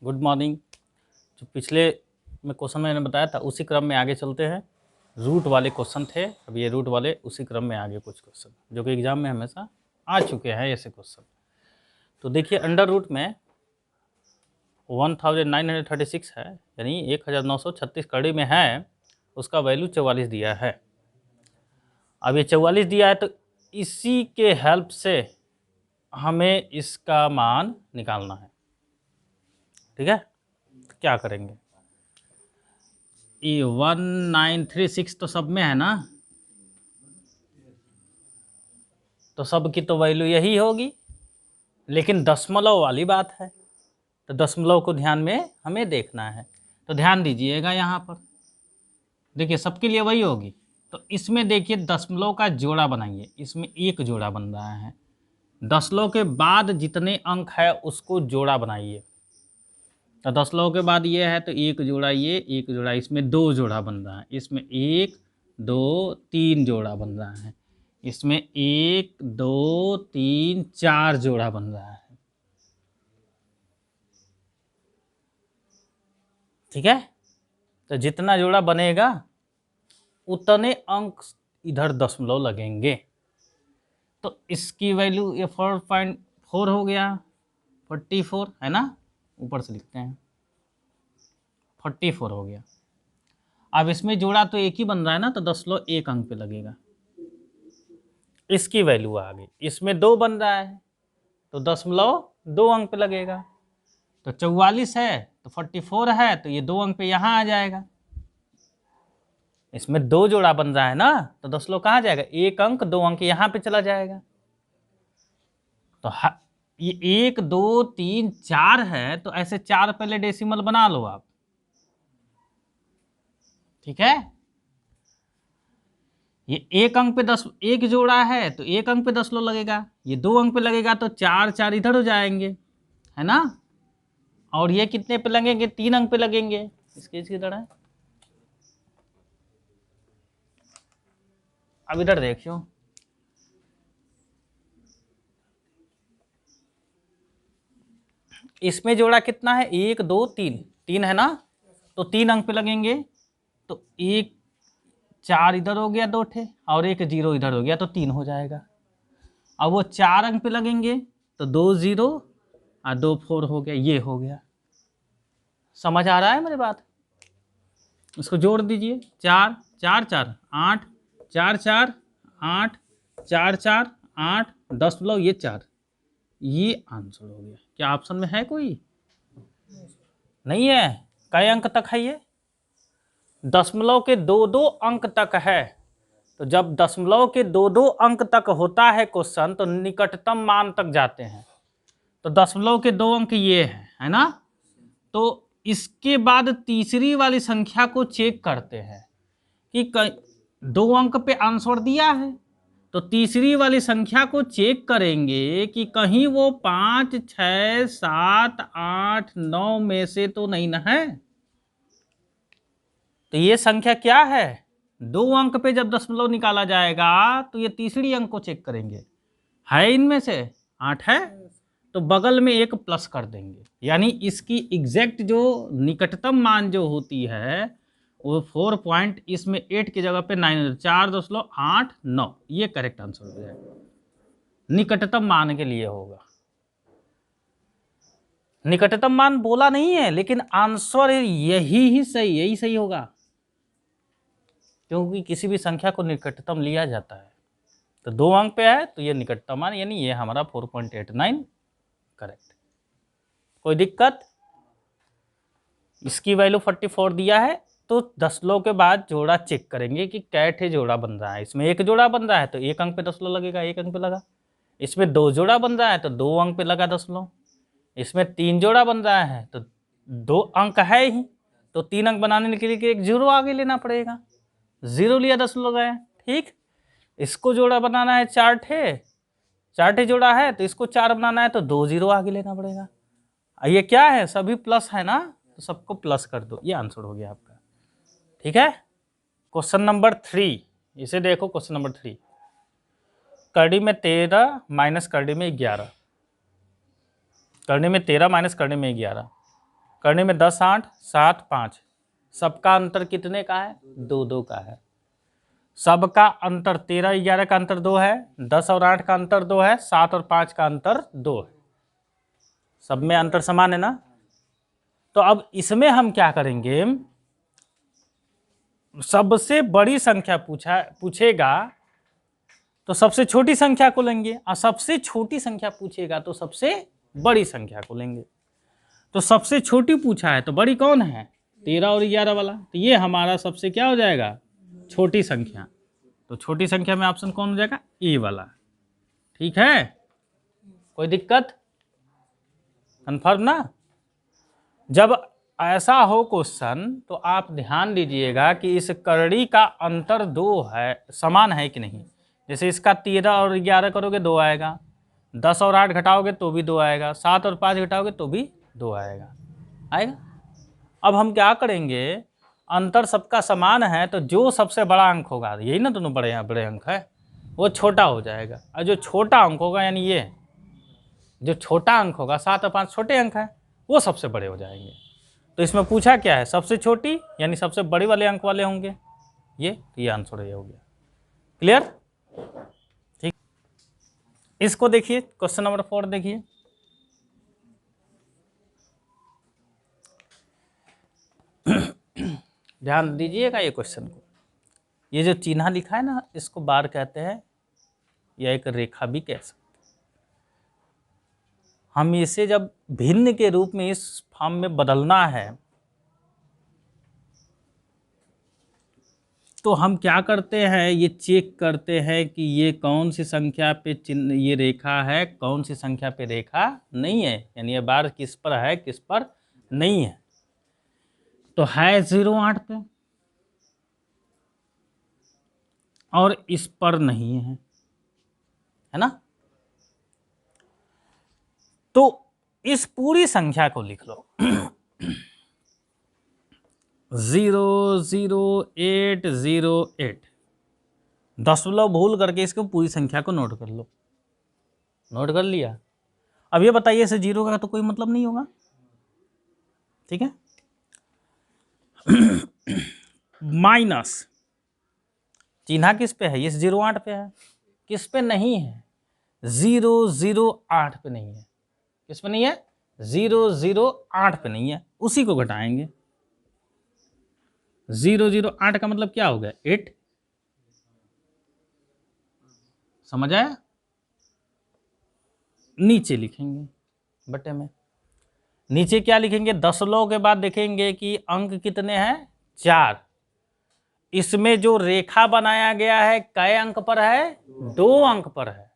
Good morning. जो पिछले में क्वेश्चन मैंने बताया था उसी क्रम में आगे चलते हैं। रूट वाले क्वेश्चन थे, अब ये रूट वाले उसी क्रम में आगे कुछ क्वेश्चन जो कि एग्जाम में हमेशा आ चुके हैं ऐसे क्वेश्चन। तो देखिए अंडर रूट में 1936 है, यानी 1936 कड़ी में है, उसका वैल्यू 44 दिया है। अब ये 44 दिया है तो इसी के हेल्प से हमें इसका मान निकालना है। ठीक है, तो क्या करेंगे? ये 1936 तो सब में है ना, तो सब की तो वैल्यू यही होगी, लेकिन दशमलव वाली बात है तो दशमलव को ध्यान में हमें देखना है। तो ध्यान दीजिएगा, यहाँ पर देखिए सबके लिए वही होगी। तो इसमें देखिए दशमलव का जोड़ा बनाइए, इसमें एक जोड़ा बन रहा है। दशमलव के बाद जितने अंक है उसको जोड़ा बनाइए। तो दशमलव के बाद ये है तो एक जोड़ा, ये एक जोड़ा, इसमें दो जोड़ा बन रहा है, इसमें एक दो तीन जोड़ा बन रहा है, इसमें एक दो तीन चार जोड़ा बन रहा है। ठीक है, तो जितना जोड़ा बनेगा उतने अंक इधर दशमलव लगेंगे। तो इसकी वैल्यू ये 4.4 हो गया, 44 है ना, ऊपर से लिखते हैं 44 हो गया। अब इसमें जोड़ा तो एक ही बन रहा है ना, तो दशमलव एक अंक पे लगेगा, इसकी वैल्यू आ गई। इसमें दो बन रहा है तो दशमलव दो अंक पे लगेगा। तो 44 है तो 44 है तो ये दो अंक पे यहाँ आ जाएगा। इसमें दो जोड़ा बन रहा है ना, तो दशमलव कहाँ जाएगा, एक अंक दो अंक यहाँ पे चला जाएगा। तो ये एक दो तीन चार है तो ऐसे चार पहले डेसिमल बना लो आप। ठीक है, ये एक अंक पे एक जोड़ा है तो एक अंक पे दशमलव लगेगा, ये दो अंक पे लगेगा तो चार चार इधर हो जाएंगे, है ना। और ये कितने पे लगेंगे, तीन अंक पे लगेंगे। इसकी तरह अब इधर देखियो, इसमें जोड़ा कितना है, एक दो तीन, तीन है ना, तो तीन अंक पे लगेंगे। तो एक चार इधर हो गया दो ठे, और एक जीरो इधर हो गया तो तीन हो जाएगा। अब वो चार अंक पे लगेंगे तो दो जीरो और दो फोर हो गया, ये हो गया। समझ आ रहा है मेरी बात? इसको जोड़ दीजिए, चार चार चार आठ, चार चार आठ, चार चार आठ, दशमलव ये चार, ये आंसर हो गया। क्या ऑप्शन में है कोई? नहीं है। कई अंक तक है ये? दशमलव के दो दो अंक तक है। तो जब दशमलव के दो दो अंक तक होता है क्वेश्चन तो निकटतम मान तक जाते हैं। तो दशमलव के दो अंक ये है ना, तो इसके बाद तीसरी वाली संख्या को चेक करते हैं कि दो अंक पे आंसर दिया है, तो तीसरी वाली संख्या को चेक करेंगे कि कहीं वो 5 6 7 8 9 में से तो नहीं ना है। तो ये संख्या क्या है, दो अंक पे जब दशमलव निकाला जाएगा तो ये तीसरी अंक को चेक करेंगे, है इनमें से 8 है तो बगल में एक प्लस कर देंगे, यानी इसकी एग्जैक्ट जो निकटतम मान जो होती है वो 4 पॉइंट, इसमें 8 की जगह पे 9, 4.89, ये करेक्ट आंसर हो जाएगा। निकटतम मान के लिए होगा। निकटतम मान बोला नहीं है, लेकिन आंसर यही सही होगा, क्योंकि किसी भी संख्या को निकटतम लिया जाता है। तो दो अंक पे है तो ये निकटतम मान, यानी ये हमारा 4.89 करेक्ट। कोई दिक्कत? इसकी वैल्यू 44 दिया है तो दशमलव के बाद जोड़ा चेक करेंगे कि कैठे जोड़ा बन रहा है। इसमें एक जोड़ा बन रहा है तो एक अंक पे दशमलव लगेगा, एक अंक पे लगा। इसमें दो जोड़ा बन रहा है तो दो अंक पे लगा दशमलव। इसमें तीन जोड़ा बन रहा है तो दो अंक है ही, तो तीन अंक बनाने के लिए एक जीरो आगे लेना पड़ेगा, जीरो लिया दशमलव लगाया। ठीक, इसको जोड़ा बनाना है चार ठे जोड़ा है तो इसको चार बनाना है तो दो जीरो आगे लेना पड़ेगा। ये क्या है, सभी प्लस है ना, तो सबको प्लस कर दो, ये आंसर हो गया आपका। ठीक है, क्वेश्चन नंबर 3, इसे देखो। क्वेश्चन नंबर 3, करड़ी में 13 माइनस करड़ी में 11, करड़ी में 13 माइनस करड़ी में 11, करने में 10 8 7 5, सबका अंतर कितने का है? 2 2 का है। सबका अंतर 13 11 का अंतर 2 है, 10 और 8 का अंतर 2 है, 7 और 5 का अंतर 2 है। सब में अंतर समान है ना। तो अब इसमें हम क्या करेंगे, सबसे बड़ी संख्या पूछेगा तो सबसे छोटी संख्या को लेंगे, और सबसे छोटी संख्या पूछेगा तो सबसे बड़ी संख्या को लेंगे। तो सबसे छोटी पूछा है तो बड़ी कौन है? 13 और 11 वाला। तो ये हमारा सबसे क्या हो जाएगा? छोटी संख्या। तो छोटी संख्या में ऑप्शन कौन हो जाएगा? ए वाला। ठीक है, कोई दिक्कत? कन्फर्म ना? जब ऐसा हो क्वेश्चन तो आप ध्यान दीजिएगा कि इस करड़ी का अंतर 2 है, समान है कि नहीं। जैसे इसका 13 और 11 करोगे 2 आएगा, 10 और 8 घटाओगे तो भी 2 आएगा, 7 और 5 घटाओगे तो भी 2 आएगा। अब हम क्या करेंगे, अंतर सबका समान है तो जो सबसे बड़ा अंक होगा, यही ना दोनों बड़े अंक है, वो छोटा हो जाएगा। और जो छोटा अंक होगा, यानी ये जो छोटा अंक होगा, 7 और 5 छोटे अंक है, वो सबसे बड़े हो जाएंगे। तो इसमें पूछा क्या है? सबसे छोटी यानी सबसे बड़ी वाले अंक वाले होंगे ये आंसर ये हो गया। क्लियर? ठीक, इसको देखिए, क्वेश्चन नंबर 4 देखिए। ध्यान दीजिएगा ये क्वेश्चन को। ये जो चिन्ह लिखा है ना, इसको बार कहते हैं या एक रेखा भी कह सकते हैं। हम इसे जब भिन्न के रूप में इस फॉर्म में बदलना है तो हम क्या करते हैं, ये चेक करते हैं कि ये कौन सी संख्या पे चिन्ह, ये रेखा है, कौन सी संख्या पे रेखा नहीं है, यानी ये बार किस पर है किस पर नहीं है। तो है 0 8 पे और इस पर नहीं है ना। तो इस पूरी संख्या को लिख लो 00808। दशमलव भूल करके इसको पूरी संख्या को नोट कर लो। नोट कर लिया? अब ये बताइए, इसे 0 का तो कोई मतलब नहीं होगा, ठीक है। माइनस चिन्ह किस पे है? ये 08 पे है। किस पे नहीं है? 008 पे नहीं है। किस पे नहीं है? 008 पे नहीं है। उसी को घटाएंगे। 008 का मतलब क्या हो गया? 8। समझ आया? नीचे लिखेंगे बटे में। नीचे क्या लिखेंगे? दशमलव के बाद देखेंगे कि अंक कितने हैं? 4। इसमें जो रेखा बनाया गया है कै अंक पर है? 2 अंक पर है।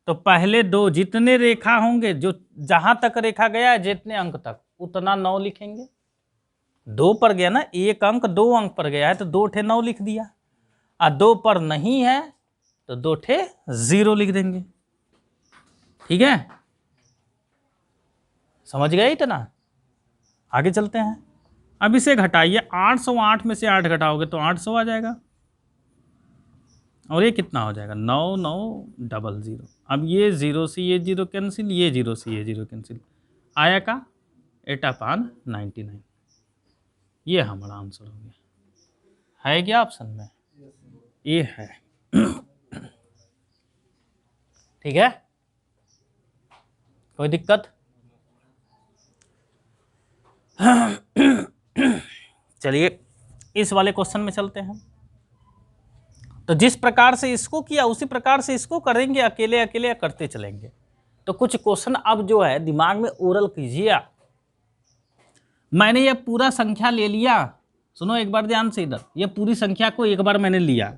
तो पहले 2 जितने रेखा होंगे, जो जहां तक रेखा गया है जितने अंक तक, उतना 9 लिखेंगे। 2 पर गया ना, एक अंक 2 अंक पर गया है तो 2 ठे 9 लिख दिया। और 2 पर नहीं है तो 2 ठे 0 लिख देंगे। ठीक है, समझ गए इतना? आगे चलते हैं। अब इसे घटाइए। 808 में से 8 घटाओगे तो 800 आ जाएगा। और ये कितना हो जाएगा? 9900। अब ये 0 से ये 0 कैंसिल, ये 0 से ये 0 कैंसिल, आया का 8/99। ये हमारा आंसर हो गया। है क्या ऑप्शन में? ये है। ठीक है, कोई दिक्कत? चलिए इस वाले क्वेश्चन में चलते हैं। तो जिस प्रकार से इसको किया उसी प्रकार से इसको करेंगे, अकेले अकेले करते चलेंगे। तो कुछ क्वेश्चन अब जो है दिमाग में ओरल कीजिए आप। मैंने ये पूरा संख्या ले लिया, सुनो एक बार ध्यान से इधर, ये पूरी संख्या को एक बार मैंने लिया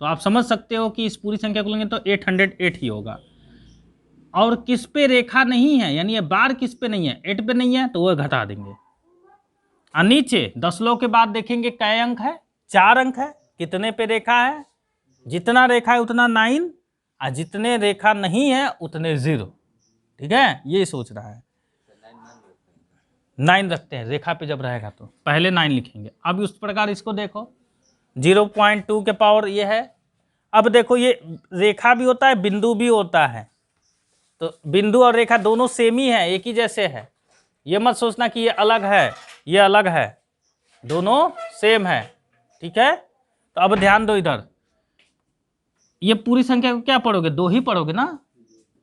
तो आप समझ सकते हो कि इस पूरी संख्या को लेंगे तो 808 ही होगा। और किस पे रेखा नहीं है, यानी ये बार किस पे नहीं है? 8 पे नहीं है तो वह घटा देंगे। और नीचे दशमलव के बाद देखेंगे कै अंक है? 4 अंक है। कितने पे रेखा है? जितना रेखा है उतना 9, और जितने रेखा नहीं है उतने 0। ठीक है, ये सोच रहा है। 9 रखते हैं रेखा पे, जब रहेगा तो पहले 9 लिखेंगे। अब उस प्रकार इसको देखो, 0.2 के पावर ये है। अब देखो ये रेखा भी होता है, बिंदु भी होता है। तो बिंदु और रेखा दोनों सेम ही है, एक ही जैसे है। ये मत सोचना कि ये अलग है, ये अलग है, दोनों सेम है। ठीक है, तो अब ध्यान दो इधर, ये पूरी संख्या को क्या पढ़ोगे, 2 ही पढ़ोगे ना,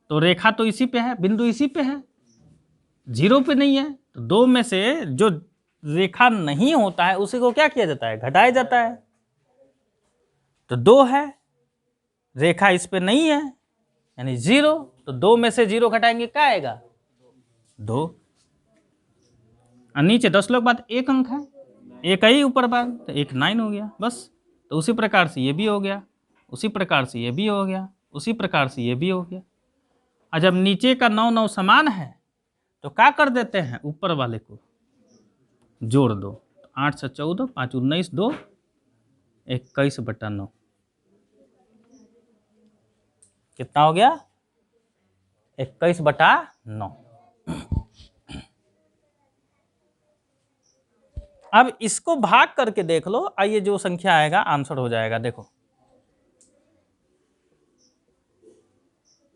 तो रेखा तो इसी पे है, बिंदु इसी पे है, 0 पे नहीं है। तो 2 में से जो रेखा नहीं होता है उसी को क्या किया जाता है, घटाया जाता है। तो 2 है, रेखा इस पे नहीं है यानी 0, तो 2 में से 0 घटाएंगे क्या आएगा, 2। और नीचे 10 लोग बाद 1 अंक है, एक ही ऊपर बाद, तो 1 9 हो गया बस। तो उसी प्रकार से ये भी हो गया, उसी प्रकार से ये भी हो गया, उसी प्रकार से ये भी हो गया। और जब नीचे का 9 9 समान है तो क्या कर देते हैं, ऊपर वाले को जोड़ दो। 8 से 14, 5 19, 2 21/9 कितना हो गया, 21/9। अब इसको भाग करके देख लो, आइए जो संख्या आएगा आंसर हो जाएगा। देखो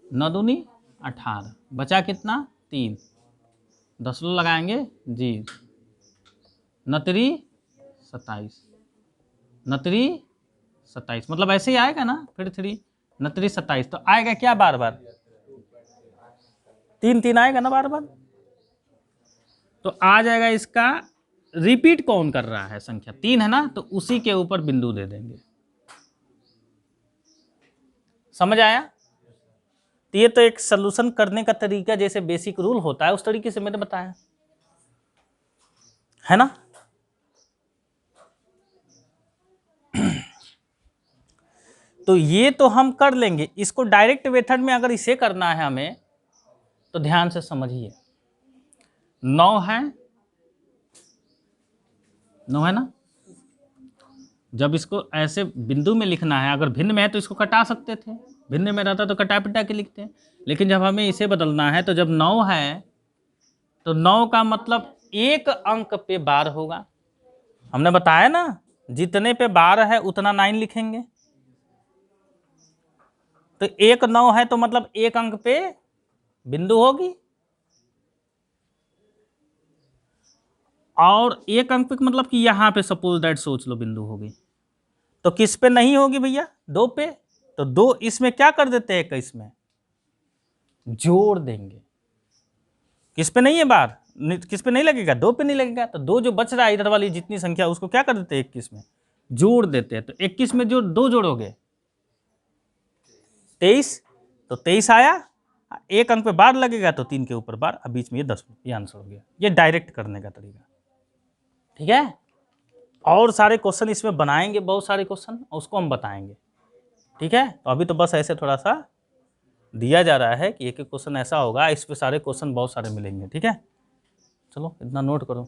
9 दूनी 18, बचा कितना 3, 10 लो लगाएंगे जी, 9 3 27, 9 3 27, मतलब ऐसे ही आएगा ना, फिर 3 9 3 27, तो आएगा क्या बार बार, 3 3 आएगा ना बार बार। तो आ जाएगा इसका रिपीट कौन कर रहा है, संख्या 3 है ना, तो उसी के ऊपर बिंदु दे देंगे। समझ आया? तो ये तो एक सलूशन करने का तरीका, जैसे बेसिक रूल होता है उस तरीके से मैंने बताया है ना। तो ये तो हम कर लेंगे, इसको डायरेक्ट मेथड में अगर इसे करना है हमें तो ध्यान से समझिए। 9 है, 9 है ना, जब इसको ऐसे बिंदु में लिखना है, अगर भिन्न में है तो इसको कटा सकते थे, भिन्न में रहता तो कटा पिटा के लिखते हैं, लेकिन जब हमें इसे बदलना है तो जब 9 है तो 9 का मतलब एक अंक पे बार होगा। हमने बताया ना, जितने पे बार है उतना 9 लिखेंगे। तो 1 9 है तो मतलब एक अंक पे बिंदु होगी, और एक अंक पे मतलब कि यहां पे सपोज दैट सोच लो बिंदु होगी, तो किस पे नहीं होगी भैया, 2 पे। तो 2 इसमें क्या कर देते हैं, 21 में जोड़ देंगे। किस पे नहीं है बार, किस पे नहीं लगेगा, 2 पे नहीं लगेगा, तो 2 जो बच रहा है इधर वाली जितनी संख्या उसको क्या कर देते हैं, 21 में जोड़ देते हैं। तो 21 में जो 2 जोड़ोगे 23, तो 23 आया, एक अंक पे बार लगेगा तो 3 के ऊपर बार, अब बीच में ये 10, ये आंसर हो गया। ये डायरेक्ट करने का तरीका, ठीक है। और सारे क्वेश्चन इसमें बनाएंगे, बहुत सारे क्वेश्चन उसको हम बताएंगे, ठीक है। तो अभी तो बस ऐसे थोड़ा सा दिया जा रहा है कि एक एक क्वेश्चन ऐसा होगा, इस पे सारे क्वेश्चन बहुत सारे मिलेंगे, ठीक है। चलो इतना नोट करो।